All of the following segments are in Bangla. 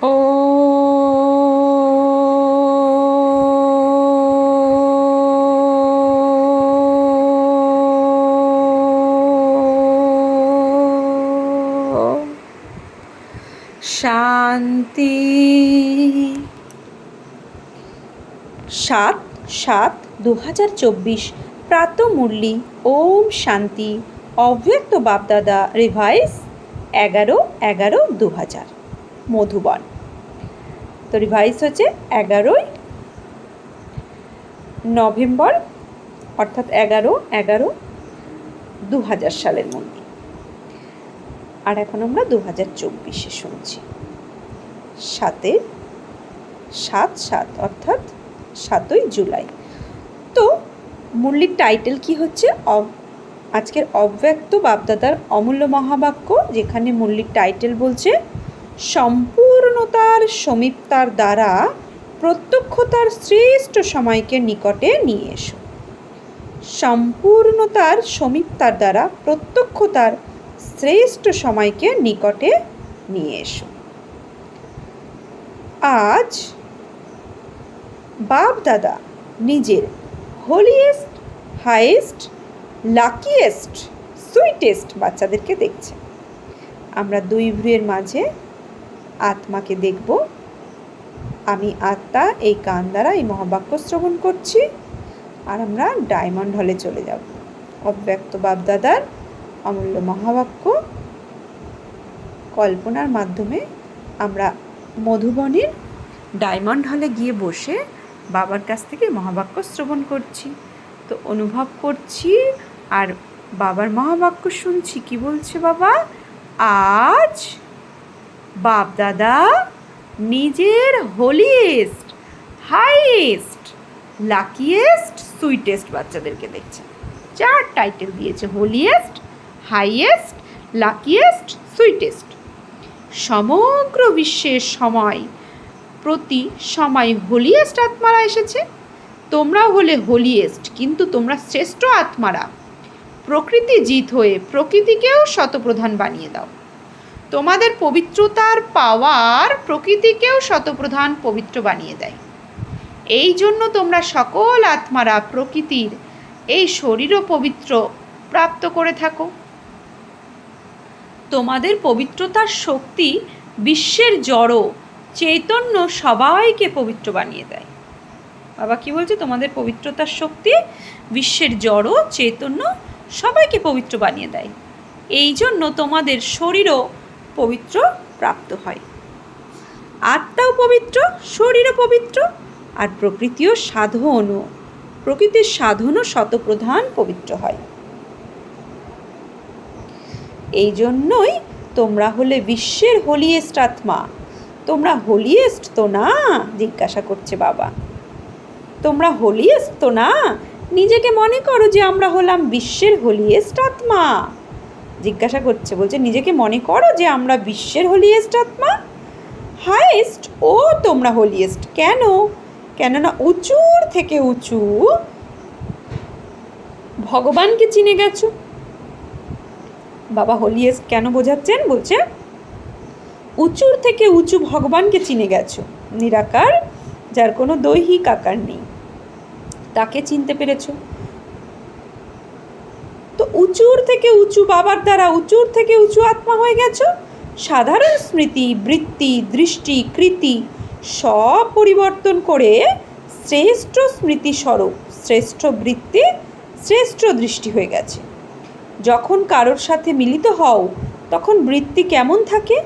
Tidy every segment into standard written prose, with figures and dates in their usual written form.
ও শান্তি। 7/7/2024 প্রাতঃমুরলি। ওম শান্তি। অব্যক্ত বাপদাদা রিভাইস 11/11/2000 মধুবন। তো রিভাইস হচ্ছে 11ই নভেম্বর, অর্থাৎ 11/11/2000 সালের মধ্যে। আর এখন আমরা 2024-এ শুনছি 7/7 অর্থাৎ 7ই জুলাই। তো মুরলির টাইটেল কি হচ্ছে? আজকের অব্যক্ত বাপদাদার অমূল্য মহাবাক্য, যেখানে মুরলির টাইটেল বলছে সম্পূর্ণতার সমীপ্তার দ্বারা প্রত্যক্ষতার শ্রেষ্ঠ সময়কে নিকটে নিয়ে এসো। সম্পূর্ণতার সমীপ্তার দ্বারা প্রত্যক্ষতার শ্রেষ্ঠ সময়কে নিকটে নিয়ে এসো। আজ বাপ দাদা নিজের হোলিয়েস্ট, হাইয়েস্ট, লাকিয়েস্ট, সুইটেস্ট বাচ্চাদেরকে দেখছে। আমরা দুই ভ্রুয়ের মাঝে আত্মাকে দেখব। আমি আত্মা এই কান দ্বারা এই মহাবাক্য শ্রবণ করছি, আর আমরা ডায়মন্ড হলে চলে যাব। অব্যক্ত বাপদাদার অমূল্য মহাবাক্য কল্পনার মাধ্যমে আমরা মধুবনের ডায়মন্ড হলে গিয়ে বসে বাবার কাছ থেকে মহাবাক্য শ্রবণ করছি। তো অনুভব করছি আর বাবার মহাবাক্য শুনছি। কি বলছে বাবা? আজ বাপ দাদা নিজের হোলিয়েস্ট, হাইয়েস্ট, লাকিয়েস্ট, সুইটেস্ট বাচ্চাদেরকে দেখছে। 4 টাইটেল দিয়েছে: হোলিয়েস্ট, হাইয়েস্ট, লাকিয়েস্ট, সুইটেস্ট। সমগ্র বিশ্বের প্রতি সময় হোলিয়েস্ট আত্মারা এসেছে। তোমরাও হলে হোলিয়েস্ট, কিন্তু তোমরা শ্রেষ্ঠ আত্মারা। প্রকৃতি জিত হয়ে প্রকৃতিকেও শতপ্রধান বানিয়ে দাও। তোমাদের পবিত্রতার পাওয়ার প্রকৃতিকেও শতপ্রধান পবিত্র বানিয়ে দেয়। এই জন্য তোমরা সকল আত্মারা প্রকৃতির এই শরীরও পবিত্র প্রাপ্ত করে থাকো। তোমাদের পবিত্রতার শক্তি বিশ্বের জড় চৈতন্য সবাইকে পবিত্র বানিয়ে দেয়। বাবা কি বলছে? তোমাদের পবিত্রতার শক্তি বিশ্বের জড় চৈতন্য সবাইকে পবিত্র বানিয়ে দেয়। এই জন্য তোমাদের শরীরও পবিত্র প্রাপ্ত হয়। আত্মাও পবিত্র, শরীরও পবিত্র, আর প্রকৃতির সাধনও শতপ্রধান পবিত্র হয়। এই জন্যই তোমরা হলে বিশ্বের হোলিয়েস্ট আত্মা। তোমরা হোলিয়েস্ট তো না? জিজ্ঞাসা করছে বাবা। তোমরা হোলিয়েস্ট তো না? নিজেকে মনে করো যে আমরা হলাম বিশ্বের হোলিয়েস্ট আত্মা। জিজ্ঞাসা করছে, বলছে নিজেকে মনে করো যে আমরা বিশ্বের হোলিয়েস্ট আত্মা। হাইয়েস্ট ও তোমরা হোলিয়েস্ট কেন? কেননা উঁচুর থেকে উঁচু ভগবানকে চিনে গেছো। বাবা হোলিয়েস্ট কেন বোঝাচ্ছেন? বলছে উঁচুর থেকে উঁচু ভগবানকে চিনে গেছো। নিরাকার, যার কোনো দৈহিক আকার নেই, তাকে চিনতে পেরেছো। তো উঁচুর থেকে উঁচু বাবার দ্বারা উঁচুর থেকে উঁচু আত্মা হয়ে গেছো। সাধারণ স্মৃতি, বৃত্তি, দৃষ্টি, কৃতি সব পরিবর্তন করে শ্রেষ্ঠ স্মৃতি স্বরূপ, শ্রেষ্ঠ বৃত্তি, শ্রেষ্ঠ দৃষ্টি হয়ে গেছে। যখন কারোর সাথে মিলিত হও তখন বৃত্তি কেমন থাকে?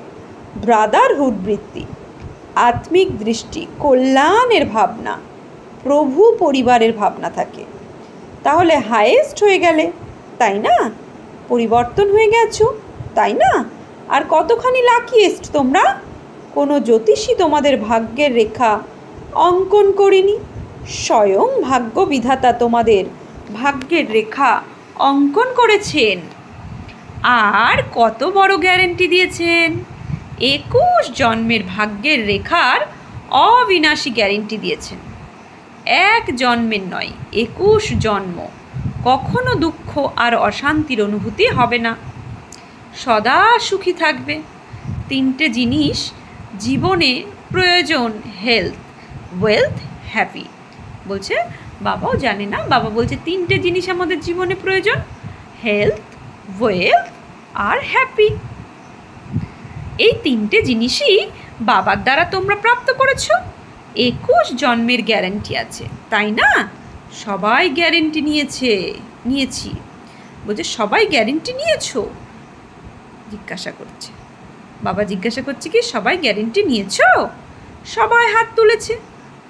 ব্রাদারহুড বৃত্তি, আত্মিক দৃষ্টি, কল্যাণের ভাবনা, প্রভু পরিবারের ভাবনা থাকে। তাহলে হাইয়েস্ট হয়ে গেলে, তাই না? পরিবর্তন হয়ে গেছো, তাই না? আর কতখানি লাকিয়েস্ট তোমরা? কোনো জ্যোতিষী তোমাদের ভাগ্যের রেখা অঙ্কন করেনি। স্বয়ং ভাগ্য বিধাতা তোমাদের ভাগ্যের রেখা অঙ্কন করেছেন। আর কত বড় গ্যারেন্টি দিয়েছেন! 21 জন্মের ভাগ্যের রেখার অবিনাশী গ্যারেন্টি দিয়েছেন। 1 জন্মের নয়, 21 জন্ম। কখনো দুঃখ আর অশান্তির অনুভূতি হবে না। সদা সুখী থাকবে। 3টে জিনিস জীবনে প্রয়োজন হেলথ, ওয়েলথ, হ্যাপি। বলছে বাবাও জানে না, বাবা বলছে 3টে জিনিস আমাদের জীবনে প্রয়োজন, হেলথ, ওয়েলথ আর হ্যাপি। এই 3টে জিনিসই বাবার দ্বারা তোমরা প্রাপ্ত করেছো। 21 জন্মের গ্যারান্টি আছে, তাই না? সবাই গ্যারেন্টি নিয়েছি। বলছে সবাই গ্যারেন্টি নিয়েছো? জিজ্ঞাসা করছে, বাবা জিজ্ঞাসা করছে কি সবাই গ্যারেন্টি নিয়েছো? সবাই হাত তুলেছে।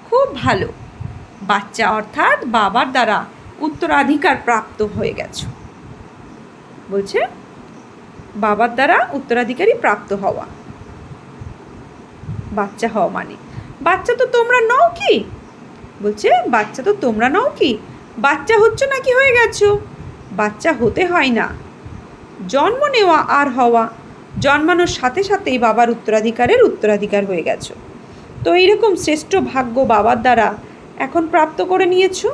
খুব ভালো, বাচ্চা অর্থাৎ বাবার দ্বারা উত্তরাধিকার প্রাপ্ত হয়ে গেছো। বলছে বাবার দ্বারা উত্তরাধিকারী প্রাপ্ত হওয়া, বাচ্চা হওয়া মানে বাচ্চা তো তোমরা নও কি? বলছে বাচ্চা তো তোমরা নও কি? বাচ্চা হচ্ছ নাকি হয়ে গেছো? বাচ্চা হতে হয় না, জন্ম নেওয়া আর হওয়া, জন্মানোর সাথে সাথেই বাবার উত্তরাধিকার হয়ে গেছো। তো এইরকম শ্রেষ্ঠ ভাগ্য বাবার দ্বারা এখন প্রাপ্ত করে নিয়েছো।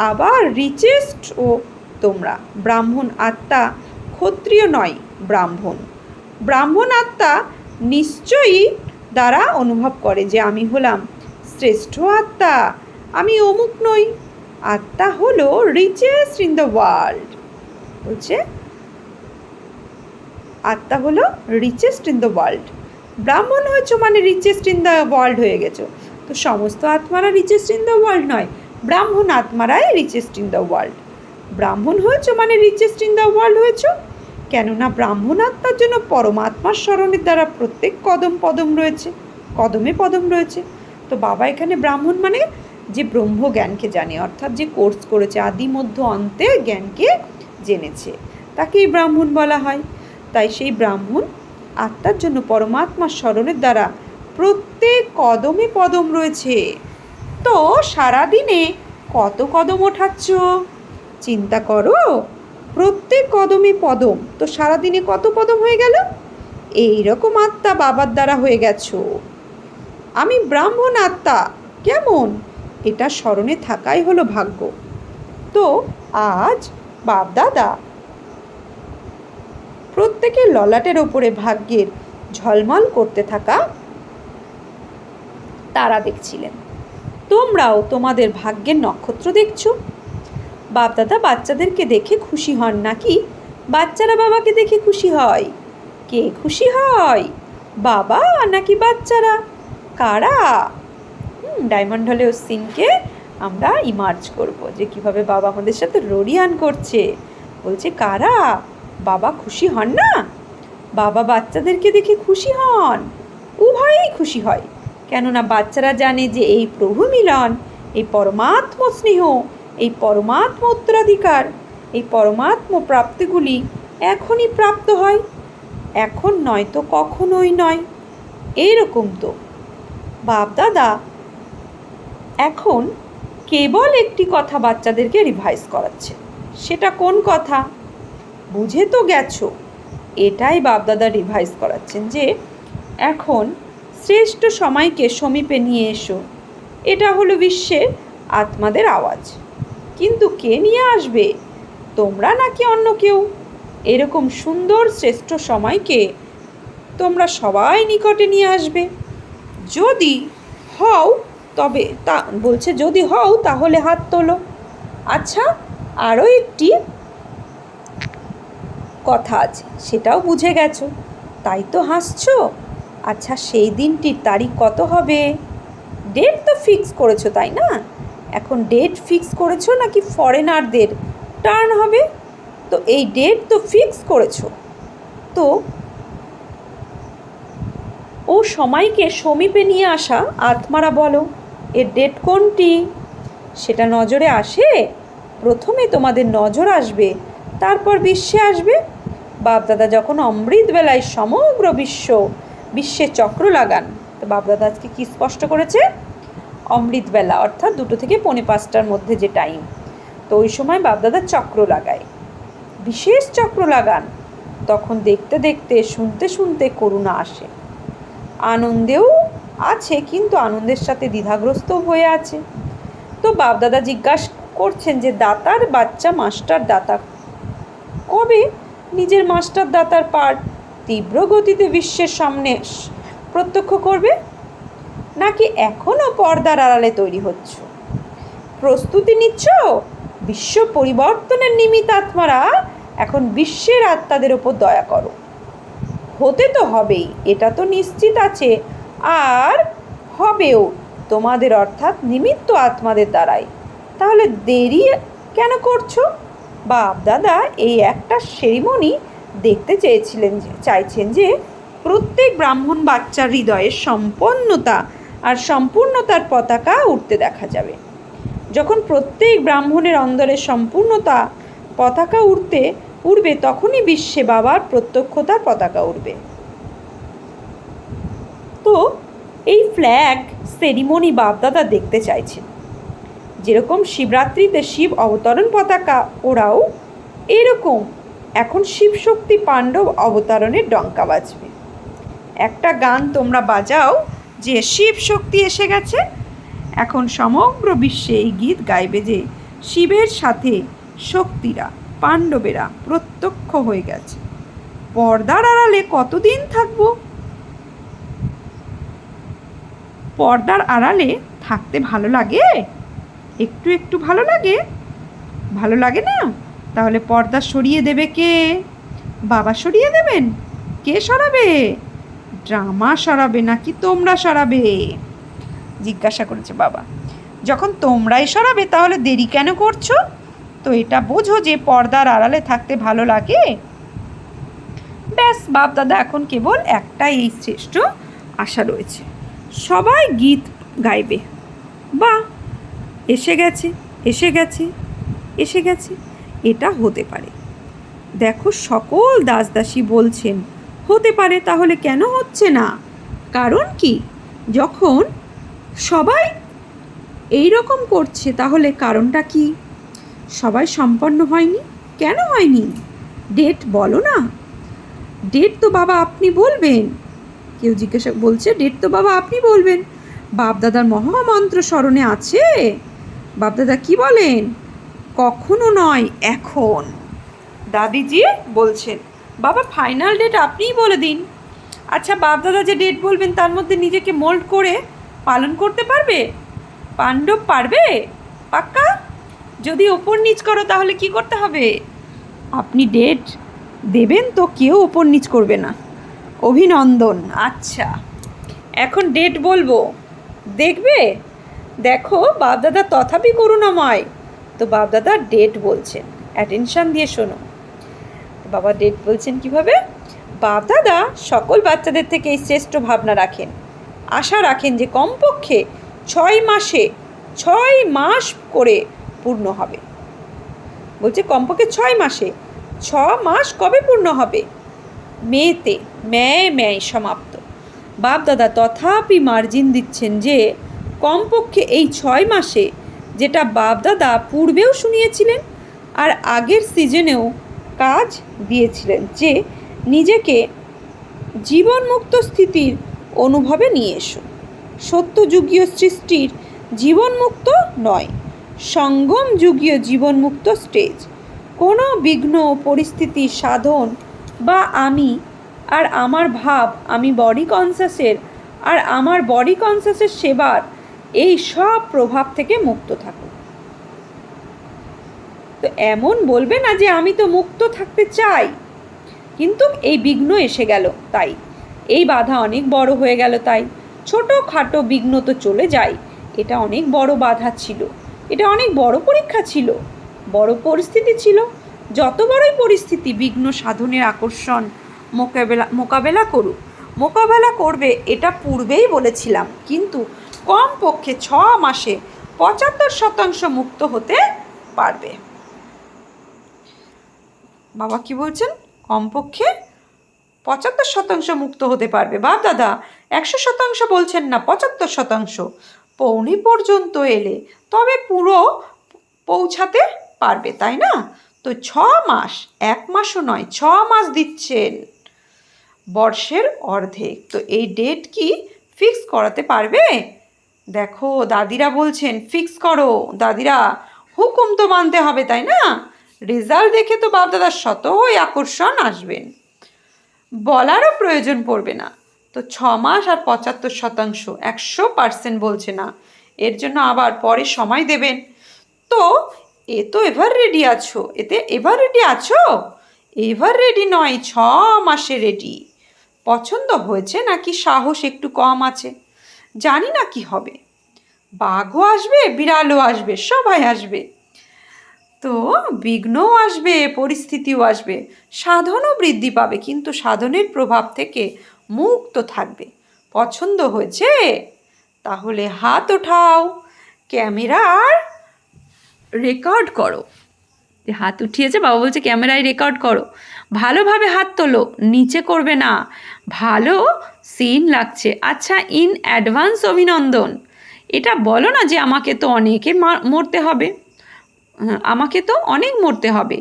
আবার রিচেস্ট ও তোমরা ব্রাহ্মণ আত্মা, ক্ষত্রিয় নয় ব্রাহ্মণ আত্মা নিশ্চয়ই দ্বারা অনুভব করে যে আমি হলাম শ্রেষ্ঠ আত্মা, আমি অমুক নই। আত্মা হলো রিচেস্ট ইন দ্য ওয়ার্ল্ড। বলছে আত্মা হলো রিচেস্ট ইন দ্য ওয়ার্ল্ড। ব্রাহ্মণ হয়েছো মানে রিচেস্ট ইন দ্য ওয়ার্ল্ড হয়ে গেছো। তো সমস্ত আত্মারা রিচেস্ট ইন দ্য ওয়ার্ল্ড নয়, ব্রাহ্মণ আত্মারাই রিচেস্ট ইন দ্য ওয়ার্ল্ড। ব্রাহ্মণ হয়েছো মানে রিচেস্ট ইন দ্য ওয়ার্ল্ড হয়েছো, কেননা ব্রাহ্মণ আত্মার জন্য পরমাত্মার স্মরণের দ্বারা প্রত্যেক কদমে পদম রয়েছে। তো বাবা এখানে ব্রাহ্মণ মানে যে ব্রহ্ম জ্ঞানকে জানে, অর্থাৎ যে কোর্স করেছে, আদি মধ্য অন্তে জ্ঞানকে জেনেছে, তাকেই ব্রাহ্মণ বলা হয়। তাই সেই ব্রাহ্মণ আত্মার জন্য পরমাত্মার স্মরণের দ্বারা প্রত্যেক কদমে পদম রয়েছে। তো সারাদিনে কত কদম ওঠাচ্ছ চিন্তা করো। প্রত্যেক কদমে পদম, তো সারাদিনে কত পদম হয়ে গেল? এইরকম আত্মা বাবার দ্বারা হয়ে গেছো। আমি ব্রাহ্মণ আত্মা কেমন, এটা স্মরণে থাকাই হলো ভাগ্য। তো আজ বাপদাদা প্রত্যেকের ললাটের ওপরে ভাগ্যের ঝলমল করতে থাকা তারা দেখছিলেন। তোমরাও তোমাদের ভাগ্যের নক্ষত্র দেখছো। বাপদাদা বাচ্চাদেরকে দেখে খুশি হন নাকি বাচ্চারা বাবাকে দেখে খুশি হয়? কে খুশি হয়, বাবা নাকি বাচ্চারা? কারা? ডায়মন্ড হলেও সিনকে আমরা ইমার্জ করব যে কিভাবে বাবা আমাদের সাথে রোরিয়ান করছে। বলছে কারা? বাবা খুশি হন না? বাবা বাচ্চাদেরকে দেখে খুশি হন, উভয়েই খুশি হয়। কেননা বাচ্চারা জানে যে এই প্রভু মিলন, এই পরমাত্ম স্নেহ, এই পরমাত্ম উত্তরাধিকার, এই পরমাত্ম প্রাপ্তিগুলি এখনই প্রাপ্ত হয়, এখন নয় তো কখনোই নয়। এইরকম তো বাপদাদা এখন কেবল একটি কথা বাচ্চাদেরকে রিভাইজ করাচ্ছে। সেটা কোন কথা? বুঝে তো গেছো। এটাই বাপদাদা রিভাইজ করাচ্ছেন যে এখন শ্রেষ্ঠ সময়কে সমীপে নিয়ে এসো। এটা হলো বিশ্বের আত্মাদের আওয়াজ। কিন্তু কে নিয়ে আসবে, তোমরা নাকি অন্য কেউ? এরকম সুন্দর শ্রেষ্ঠ সময়কে তোমরা সবাই নিকটে নিয়ে আসবে। যদি হও তবে বলছে যদি হও তাহলে হাত তোলো। আচ্ছা, আরও একটি কথা আছে, সেটাও বুঝে গেছো, তাই তো হাসছো। আচ্ছা, সেই দিনটির তারিখ কত হবে? ডেট তো ফিক্স করেছো, তাই না? এখন ডেট ফিক্স করেছো নাকি ফরেনারদের টার্ন হবে? তো এই ডেট তো ফিক্স করেছো, তো ও সময়কে সমীপে নিয়ে আসা আত্মারা বলো, এর ডেট কোনটি? সেটা নজরে আসে। প্রথমে তোমাদের নজর আসবে, তারপর বিশ্বে আসবে। বাপদাদা যখন অমৃত বেলায় সমগ্র বিশ্বে চক্র লাগান, তো বাপদাদা আজকে কি স্পষ্ট করেছে? অমৃতবেলা অর্থাৎ 2 থেকে 4:45 মধ্যে যে টাইম, তো ওই সময় বাপদাদা চক্র লাগায়, বিশেষ চক্র লাগান। তখন দেখতে দেখতে শুনতে শুনতে করুণা আসে, আনন্দেও আছে, কিন্তু আনন্দের সাথে দ্বিধাগ্রস্ত হয়ে আছে। তো বাপদাদা জিজ্ঞাসা করছেন যে দাতার বাচ্চা মাস্টার দাতা কবে নিজের মাস্টার দাতার পাঠ তীব্র গতিতে বিশ্বের সামনে প্রত্যক্ষ করবে, নাকি এখনও পর্দার আড়ালে তৈরি হচ্ছ? প্রস্তুতি নিচ্ছ? বিশ্ব পরিবর্তনের নিমিত্ত আত্মারা এখন বিশ্বের আত্মাদের ওপর দয়া করো। হতে তো হবেই, এটা তো নিশ্চিত আছে, আর হবেও তোমাদের অর্থাৎ নিমিত্ত আত্মাদের দ্বারাই। তাহলে দেরি কেন করছো? বাপ দাদা এই একটা সেরিমনি দেখতে চাইছেন যে প্রত্যেক ব্রাহ্মণ বাচ্চার হৃদয়ে সম্পন্নতা আর সম্পূর্ণতার পতাকা উঠতে দেখা যাবে। যখন প্রত্যেক ব্রাহ্মণের অন্তরে সম্পূর্ণতা পতাকা উড়বে, তখনই বিশ্বে বাবার প্রত্যক্ষতার পতাকা উড়বে। তো এই ফ্ল্যাগ সেরিমনি বাপদাদা দেখতে চাইছেন। যেরকম শিবরাত্রিতে শিব অবতরণ পতাকা ওরাও, এরকম এখন শিবশক্তি পাণ্ডব অবতরণের ডঙ্কা বাজবে। একটা গান তোমরা বাজাও যে শিব শক্তি এসে গেছে। এখন সমগ্র বিশ্বে এই গীত গাইবে যে শিবের সাথে শক্তিরা, পাণ্ডবেরা প্রত্যক্ষ হয়ে গেছে। পর্দার আড়ালে কতদিন থাকবো? পর্দার আড়ালে থাকতে ভালো লাগে? একটু একটু ভালো লাগে? ভালো লাগে না? তাহলে পর্দা সরিয়ে দেবে কে? বাবা সরিয়ে দেবেন? কে সরাবে? ড্রামা সরাবে নাকি তোমরা সরাবে? জিজ্ঞাসা করেছে বাবা। যখন তোমরাই সরাবে তাহলে দেরি কেন করছো? তো এটা বোঝো যে পর্দার আড়ালে থাকতে ভালো লাগে। ব্যাস, বাপ দাদা এখন কেবল একটাই এই শ্রেষ্ঠ আশা রয়েছে, সবাই গীত গাইবে। বা এসে গেছে, এসে গেছে, এসে গেছে, এটা হতে পারে। দেখো সকল দাসদাসী বলছেন হতে পারে, তাহলে কেন হচ্ছে না? কারণ কি? যখন সবাই এই রকম করছে তাহলে কারণটা কি? সবাই সম্পন্ন হয়নি। কেন হয়নি? ডেট বলো না। ডেট তো বাবা আপনি বলবেন। কেউ জিজ্ঞাসা বলছে ডেট তো বাবা আপনি বলবেন। বাপদাদার মহামন্ত্র স্মরণে আছে। বাপদাদা কি বলেন? কখনো নয়, এখন। দাদিজি বলছেন বাবা ফাইনাল ডেট আপনিই বলে দিন। আচ্ছা, বাপদাদা যে ডেট বলবেন তার মধ্যে নিজেকে মোল্ড করে পালন করতে পারবে? পাণ্ডব পারবে? পাক্কা? যদি ওপর নিচ করো তাহলে কি করতে হবে? আপনি ডেট দেবেন তো কেউ ওপর নিচ করবে না। অভিনন্দন। আচ্ছা, এখন ডেট বলবো, দেখবে? দেখো বাপদাদা তথাপি করুণাময়। তো বাপদাদা ডেট বলছেন, অ্যাটেনশন দিয়ে শোনো। বাবা ডেট বলছেন কিভাবে? বাপদাদা সকল বাচ্চাদের থেকে এই শ্রেষ্ঠ ভাবনা রাখেন, আশা রাখেন যে কমপক্ষে 6 মাস করে পূর্ণ হবে। বলছে কমপক্ষে 6 মাসে। 6 মাস কবে পূর্ণ হবে? মেতে, ম্যায় সমাপ্ত। বাপদাদা তথাপি মার্জিন দিচ্ছেন যে কমপক্ষে এই 6 মাসে, যেটা বাপদাদা পূর্বেও শুনিয়েছিলেন আর আগের সিজনেও কাজ দিয়েছিলেন, যে নিজেকে জীবনমুক্ত স্থিতির অনুভবে নিয়ে এসো। সত্যযুগীয় সৃষ্টির জীবনমুক্ত নয়, সঙ্গম যুগীয় জীবনমুক্ত স্টেজ। কোনো বিঘ্ন পরিস্থিতি সাধন বা আমি আর আমার ভাব, আমি বডি কনসাসের আর আমার বডি কনসাসের সেবার, এই সব প্রভাব থেকে মুক্ত থাকো। তো এমন বলবে না যে আমি তো মুক্ত থাকতে চাই, কিন্তু এই বিঘ্ন এসে গেল, তাই এই বাধা অনেক বড় হয়ে গেল, তাই ছোটোখাটো বিঘ্ন তো চলে যায়। এটা অনেক বড় বাধা ছিল, এটা অনেক বড় পরীক্ষা ছিল, বড় পরিস্থিতি ছিল। যত বড়ই পরিস্থিতি বিঘ্ন সাধনের আকর্ষণ মোকাবেলা করবে, এটা পূর্বেই বলেছিলাম। কিন্তু কমপক্ষে 6 মাসে 75% মুক্ত হতে পারবে। বাবা কি বলছেন? কমপক্ষে 75% মুক্ত হতে পারবে। বাপ দাদা 100% বলছেন না, 75%। পৌনি পর্যন্ত এলে তবে পুরো পৌঁছাতে পারবে, তাই না? তো 6 মাস, 1 মাসও নয়, 6 মাস দিচ্ছেন, বর্ষের অর্ধেক। তো এই ডেট কি ফিক্স করাতে পারবে? দেখো দাদিরা বলছেন ফিক্স করো। দাদিরা হুকুম তো মানতে হবে, তাই না? রেজাল্ট দেখে তো বাপদাদার শতই আকর্ষণ আসবেন, বলারও প্রয়োজন পড়বে না। তো 6 মাস আর 75%, 100% বলছে না, এর জন্য আবার পরে সময় দেবেন। তো এ তো এভার রেডি আছো, এতে এভার রেডি আছো? এভার রেডি নয়, 6 মাসে রেডি। পছন্দ হয়েছে নাকি সাহস একটু কম আছে? জানি না কি হবে, বাঘও আসবে, বিড়ালও আসবে, সবাই আসবে। তো বিঘ্নও আসবে, পরিস্থিতিও আসবে, সাধনও বৃদ্ধি পাবে, কিন্তু সাধনের প্রভাব থেকে মুক্ত থাকবে। পছন্দ হয়েছে? তাহলে হাত ওঠাও, ক্যামেরার রেকর্ড করো। হাত উঠিয়েছে, বাবা বলছে ক্যামেরায় রেকর্ড করো, ভালোভাবে হাত তোলো, নিচে করবে না, ভালো সিন লাগছে। আচ্ছা, ইন অ্যাডভান্স অভিনন্দন। এটা বলো না যে আমাকে তো অনেকে মরতে হবে, আমাকে তো অনেক মরতে হবে।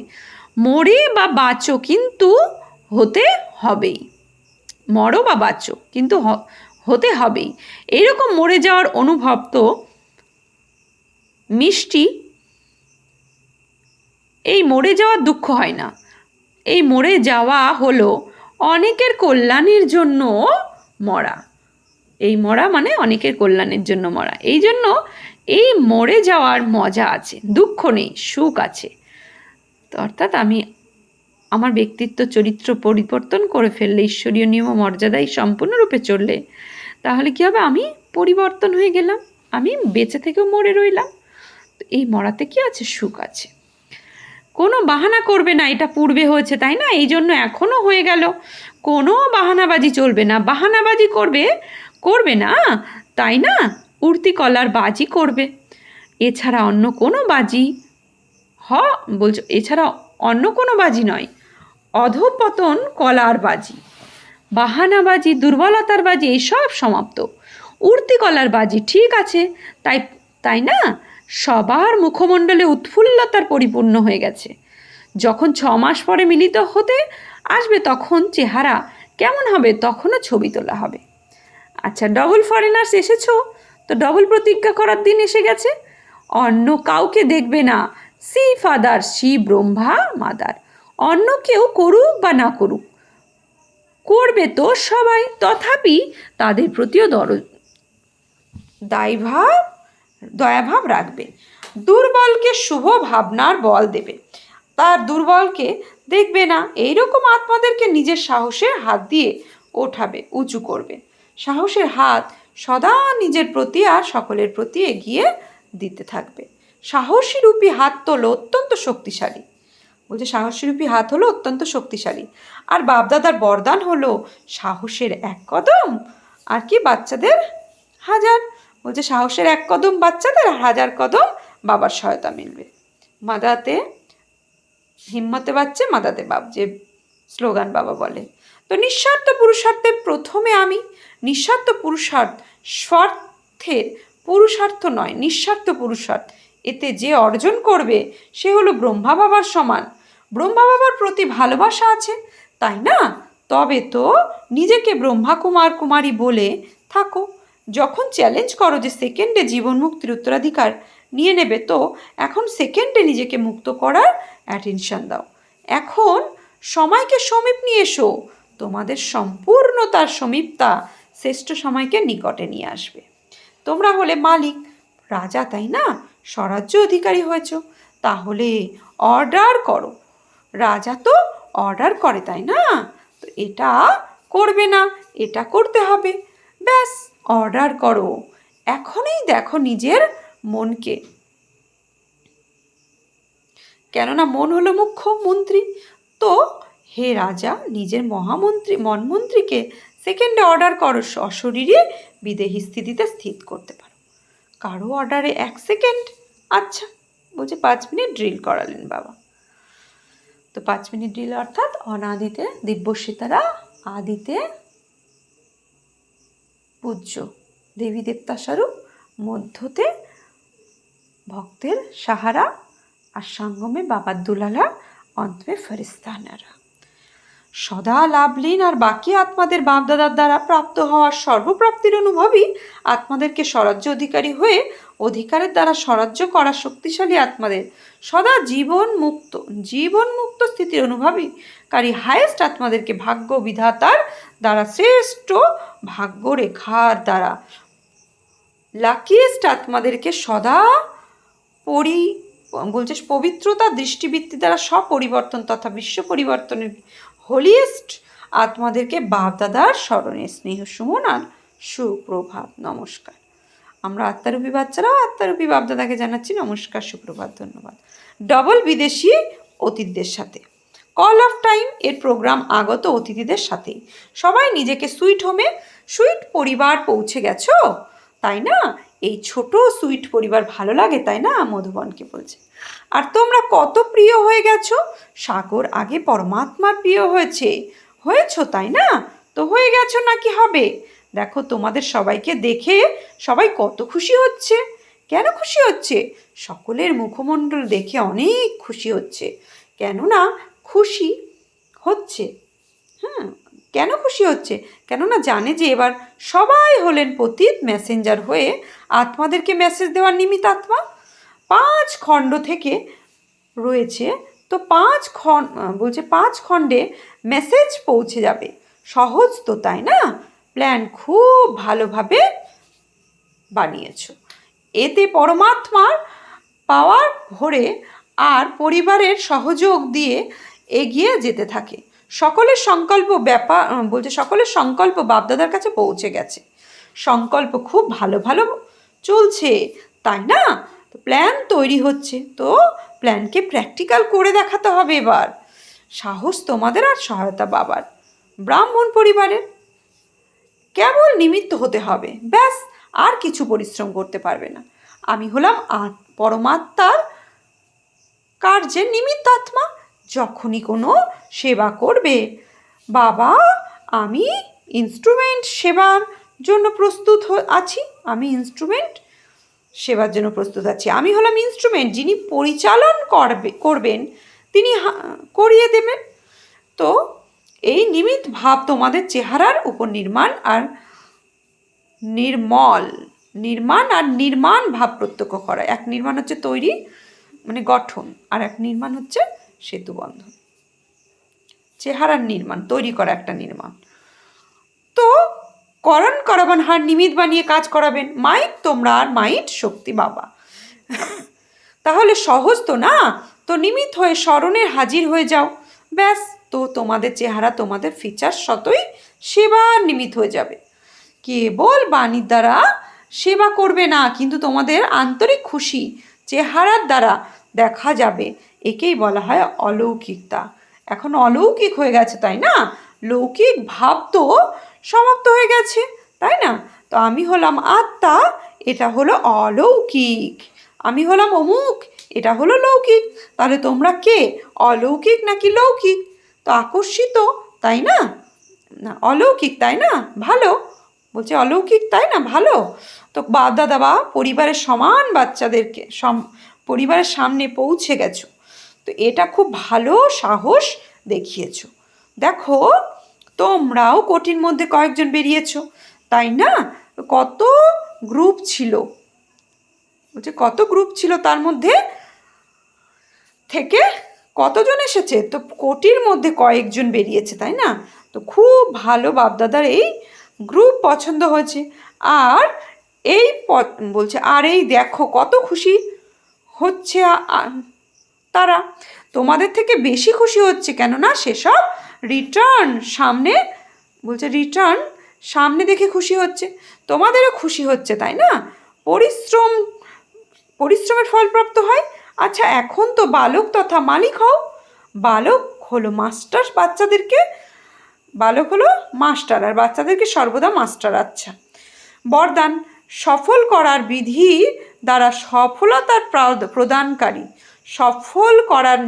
মরে বা বাঁচো, কিন্তু হতে হবেই। মরো বা বাঁচো, কিন্তু হতে হবেই। এইরকম মরে যাওয়ার অনুভব তো মিষ্টি। এই মরে যাওয়ার দুঃখ হয় না, এই মরে যাওয়া হলো অনেকের কল্যাণের জন্য মরা। এই মরা মানে অনেকের কল্যাণের জন্য মরা। এই জন্য এই মরে যাওয়ার মজা আছে, দুঃখ নেই, সুখ আছে। তো অর্থাৎ আমি আমার ব্যক্তিত্ব চরিত্র পরিবর্তন করে ফেললে, ঈশ্বরীয় নিয়ম ও মর্যাদায় সম্পূর্ণরূপে চললে, তাহলে কী হবে? আমি পরিবর্তন হয়ে গেলাম, আমি বেঁচে থেকেও মরে রইলাম। এই মরাতে কি আছে? সুখ আছে। কোনো বাহানা করবে না, এটা পূর্বে হয়েছে তাই না, এই জন্য এখনও হয়ে গেল। কোনো বাহানাবাজি চলবে না, বাহানাবাজি করবে না তাই না, উড়তি কলার বাজি করবে। এছাড়া অন্য কোনো বাজি বলছো, এছাড়া অন্য কোনো বাজি নয়, অধঃপতন কলার বাজি, বাহানাবাজি, দুর্বলতার বাজি, এইসব সমাপ্ত। উড়তি কলার বাজি ঠিক আছে, তাই না, সবার মুখমণ্ডলে উৎফুল্লতার পরিপূর্ণ হয়ে গেছে। যখন 6 মাস পরে মিলিত হতে আসবে, তখন চেহারা কেমন হবে? তখনও ছবি তোলা হবে। আচ্ছা, ডবল ফরেনার্স এসেছো, তো ডবল প্রতিজ্ঞা করার দিন এসে গেছে। অন্য কাউকে দেখবে না, see father, see Brahma mother. অন্য কেউ করুক বা না করুক, করবে তো সবাই, তথাপি তাদের প্রতিও দয়াভাব রাখবে। দুর্বলকে শুভ ভাবনার বল দেবে, তার দুর্বলকে দেখবে না। এইরকম আত্মাদেরকে নিজের সাহসের হাত দিয়ে ওঠাবে, উঁচু করবে। সাহসের হাত সদা নিজের প্রতি আর সকলের প্রতি এগিয়ে দিতে থাকবে। সাহসী রূপী হাত হলো অত্যন্ত শক্তিশালী। বলছে সাহসী রূপী হাত হলো অত্যন্ত শক্তিশালী। আর বাপদাদার বরদান হলো সাহসের 1 কদম, আর কি বাচ্চাদের 1000। বলছে সাহসের 1 কদম বাচ্চাদের, 1000 কদম বাবার সহায়তা মিলবে। মাদাতে হিম্মতে বাচ্চে মাদাতে বাপ, যে স্লোগান বাবা বলে। তো নিঃস্বার্থ পুরুষার্থের প্রথমে আমি, নিঃস্বার্থ পুরুষার্থ, স্বার্থের পুরুষার্থ নয়, নিঃস্বার্থ পুরুষার্থ। এতে যে অর্জন করবে সে হলো ব্রহ্মা বাবার সমান। ব্রহ্মা বাবার প্রতি ভালোবাসা আছে, তাই না? তবে তো নিজেকে ব্রহ্মা কুমার কুমারী বলে থাকো। যখন চ্যালেঞ্জ করো যে সেকেন্ডে জীবন মুক্তির উত্তরাধিকার নিয়ে নেবে, তো এখন সেকেন্ডে নিজেকে মুক্ত করার অ্যাটেনশন দাও। এখন সময়কে সমীপ নিয়ে এসো, তোমাদের সম্পূর্ণতার সমীপতা শ্রেষ্ঠ সময়কে নিকটে নিয়ে আসবে। তোমরা হলে মালিক, রাজা, তাই না? স্বরাজ্য অধিকারী হয়েছ, তাহলে অর্ডার করো। রাজা তো অর্ডার করে, তাই না? তো এটা করবে না, এটা করতে হবে, ব্যাস অর্ডার করো। এখনই দেখো নিজের মনকে, কেননা মন হলো মুখ্য মন্ত্রী। তো হে রাজা, নিজের মনমন্ত্রীকে সেকেন্ডে অর্ডার করো, অশরীরে বিদেহী স্থিতিতে স্থিত করতে পারো। কারো অর্ডারে 1 সেকেন্ড। আচ্ছা, বলছে 5 মিনিট ড্রিল করালেন বাবা। তো 5 মিনিট ড্রিল অর্থাৎ অনাদিতে দিব্যসীতারা, আদিতে পূজ্য দেবী দেবতা স্বরূপ, মধ্যতে ভক্তের সাহারা, আর সঙ্গমে বাবার দুলালা, অন্তমে ফেরেশতানারা। সদা লাভলীন আর বাকি আত্মাদের বাপদাদার দ্বারা প্রাপ্ত হওয়ার সর্বপ্রাপ্তির অনুভবই আত্মাদেরকে স্বরাজ্য অধিকারী হয়ে অধিকারের দ্বারা স্বরাজ্য করা শক্তিশালী আত্মাদের সদা জীবনমুক্ত স্থিতির অনুভবীকারী হায়েস্ট আত্মাদেরকে ভাগ্য বিধাতার দ্বারা শ্রেষ্ঠ ভাগ্যরেখার দ্বারা লাকিয়েস্ট আত্মাদেরকে সদা পবিত্রতা দৃষ্টিবৃত্তি দ্বারা স্বপরিবর্তন তথা বিশ্ব পরিবর্তনের হোলিয়েস্ট আত্মাদেরকে বাপদাদার স্মরণে স্নেহ সুমন আর সুপ্রভাত, নমস্কার। আমরা আত্মারূপী বাচ্চারাও আত্মারূপী বাপদাদাকে জানাচ্ছি নমস্কার, সুপ্রভাত, ধন্যবাদ। ডবল বিদেশি অতিথিদের সাথে কল অফ টাইম এর প্রোগ্রাম আগত অতিথিদের সাথে সবাই নিজেকে সুইট হোমে সুইট পরিবার পৌঁছে গেছো, তাই না? এই ছোট সুইট পরিবার ভালো লাগে, তাই না? মধুবনকে বলছে। আর তোমরা কত প্রিয় হয়ে গেছো, সাগর আগে পরমাত্মার প্রিয় হয়েছো, তাই না? তো হয়ে গেছো নাকি হবে? দেখো তোমাদের সবাইকে দেখে সবাই কত খুশি হচ্ছে। কেন খুশি হচ্ছে? সকলের মুখমণ্ডল দেখে অনেক খুশি হচ্ছে। কেননা খুশি হচ্ছে, কেন খুশি হচ্ছে? কেননা জানে যে এবার সবাই হলেন পতিত মেসেঞ্জার হয়ে আত্মাদেরকে মেসেজ দেওয়ার নিমিত্ত আত্মা। 5 খণ্ড থেকে রয়েছে, তো 5 খণ্ডে মেসেজ পৌঁছে যাবে। সহজ তো, তাই না? প্ল্যান খুব ভালোভাবে বানিয়েছ। এতে পরমাত্মার পাওয়ার ভরে আর পরিবারের সহযোগ দিয়ে এগিয়ে যেতে থাকে। সকলের সংকল্প বাপদাদার কাছে পৌঁছে গেছে। সংকল্প খুব ভালো চলছে, তাই না? তো প্ল্যান তৈরি হচ্ছে, তো প্ল্যানকে প্র্যাকটিক্যাল করে দেখাতে হবে এবার। সাহস তোমাদের আর সহায়তা বাবার। ব্রাহ্মণ পরিবারের কেবল নিমিত্ত হতে হবে, ব্যাস, আর কিছু পরিশ্রম করতে পারবে না। আমি হলাম পরমাত্মার কার্যের নিমিত্ত আত্মা। যখনই কোনো সেবা করবে, বাবা আমি ইনস্ট্রুমেন্ট সেবার জন্য প্রস্তুত আছি, আমি হলাম ইনস্ট্রুমেন্ট, যিনি পরিচালন করবেন তিনি করিয়ে দেবেন। তো এই নিমিত্ত ভাব তোমাদের চেহারার উপর নির্মাণ আর নির্মাণ ভাব প্রত্যক্ষ করা। এক নির্মাণ হচ্ছে তৈরি, মানে গঠন, আর এক নির্মাণ হচ্ছে সেতু বন্ধন। চেহারার নির্মাণ, তৈরি করা একটা নির্মাণ। তো করাবেন, হার নিমিত্ত বানিয়ে কাজ করাবেন। মাইট তোমরা আর মাইট শক্তি বাবা। তাহলে সহজ তো না? তো নিমিত্ত হয়ে স্মরণের হাজির হয়ে যাও, ব্যাস। তো তোমাদের চেহারা, তোমাদের ফিচার শতই সেবার নিমিত্ত হয়ে যাবে। কেবল বাণীর দ্বারা সেবা করবে না, কিন্তু তোমাদের আন্তরিক খুশি চেহারার দ্বারা দেখা যাবে। একেই বলা হয় অলৌকিকতা। এখন অলৌকিক হয়ে গেছে, তাই না? লৌকিক ভাব তো সমাপ্ত হয়ে গেছে, তাই না? তো আমি হলাম আত্মা, এটা হলো অলৌকিক। আমি হলাম অমুক, এটা হলো লৌকিক। তাহলে তোমরা কে, অলৌকিক নাকি লৌকিক? তো আকর্ষিত, তাই না? অলৌকিক, তাই না? ভালো বলছে, অলৌকিক, তাই না? ভালো। তো বাপদাদা পরিবারের সমান বাচ্চাদেরকে পরিবারের সামনে পৌঁছে গেছো, তো এটা খুব ভালো সাহস দেখিয়েছো। দেখো তোমরাও কোটির মধ্যে কয়েকজন বেরিয়েছো, তাই না? কত গ্রুপ ছিল, তার মধ্যে থেকে কতজন এসেছে? তো কোটির মধ্যে কয়েকজন বেরিয়েছে, তাই না? তো খুব ভালো, বাপদাদার এই গ্রুপ পছন্দ হয়েছে। আর এই দেখো কত খুশি হচ্ছে তারা। তোমাদের থেকে বেশি খুশি হচ্ছে, কেননা সেসব রিটার্ন সামনে দেখে খুশি হচ্ছে। তোমাদেরও খুশি হচ্ছে, তাই না? পরিশ্রমের ফল প্রাপ্ত হয়। আচ্ছা, এখন তো বালক তথা মালিক হও। বালক হলো মাস্টার, আর বাচ্চাদেরকে সর্বদা মাস্টার। আচ্ছা, বরদান সফল করার বিধি দ্বারা সফলতার প্রদানকারী, সফল করার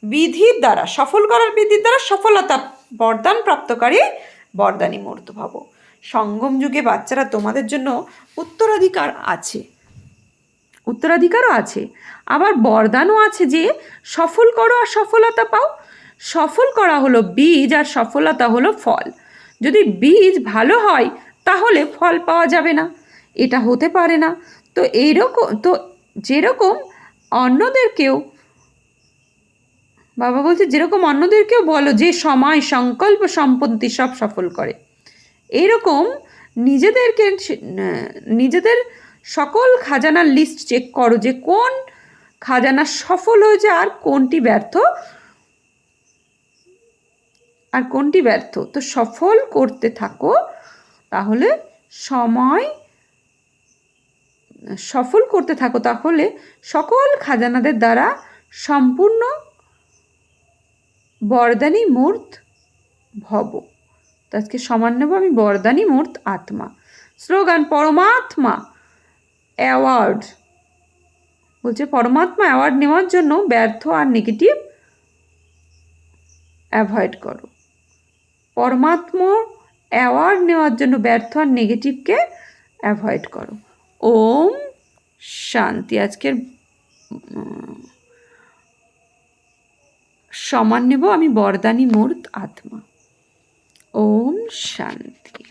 বিধির দ্বারা সফলতা বরদান প্রাপ্তকারী বরদানী মূর্ত ভাব। সঙ্গম যুগে বাচ্চারা তোমাদের জন্য উত্তরাধিকারও আছে, আবার বরদানও আছে যে সফল করো আর সফলতা পাও। সফল করা হলো বীজ আর সফলতা হলো ফল। যদি বীজ ভালো হয় তাহলে ফল পাওয়া যাবে না, এটা হতে পারে না। তো যেরকম অন্যদেরকেও বলো যে সময় সংকল্প সম্পত্তি সব সফল করে। এইরকম নিজেদের সকল খাজানার লিস্ট চেক করো যে কোন খাজানা সফল হয়েছে আর কোনটি ব্যর্থ। তো সফল করতে থাকো, তাহলে সকল খাজানাদের দ্বারা সম্পূর্ণ বরদানি মূর্ত ভব। তো আজকে সমান নেব আমি বরদানি মূর্ত আত্মা। স্লোগান পরমাত্মা অ্যাওয়ার্ড। বলছে পরমাত্মা অ্যাওয়ার্ড নেওয়ার জন্য ব্যর্থ আর নেগেটিভ অ্যাভয়েড করো। পরমাত্মা অ্যাওয়ার্ড নেওয়ার জন্য ব্যর্থ আর নেগেটিভকে অ্যাভয়েড করো। ওম শান্তি। আজকের সমান নেব আমি বরদানি মূর্ত আত্মা। ওম শান্তি।